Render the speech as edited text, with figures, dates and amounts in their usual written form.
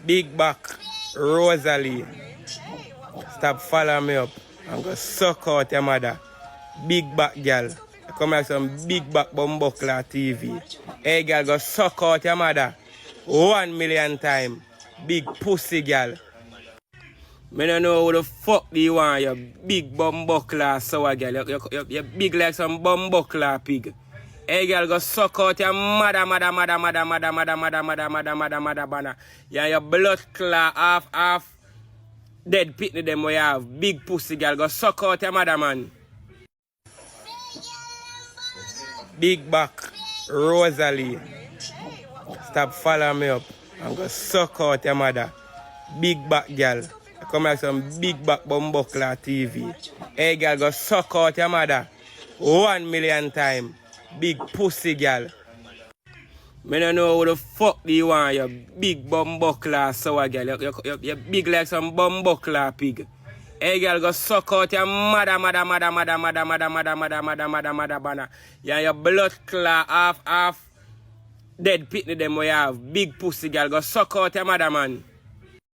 Big back, Rosealee. Stop following me up and go suck out your mother. Big back girl. Come like some big back bumbuckler TV. Hey girl, go suck out your mother. 1 million times. Big pussy girl. Me don't know who the fuck do you want, you big bumbuckler sour girl. You big like some bumbuckler pig. Hey girl, go suck out your mother. Yeah, your blood clot half. Dead pitney them we have. Big pussy girl, go suck out your mother, man. Big back, Rosealee. Stop following me up and go suck out your mother. Big back girl. Come like some big back bumbuckler TV. Hey girl, go suck out your mother. 1 million times. Big pussy girl. Me don't know who the fuck do you want, you big bumbuckler sour girl. You big like some bumbuckler pig. Hey girl, go suck out your mother. Yeah, your blood clot half. Dead pitney them we have. Big pussy girl, go suck out your mother, man.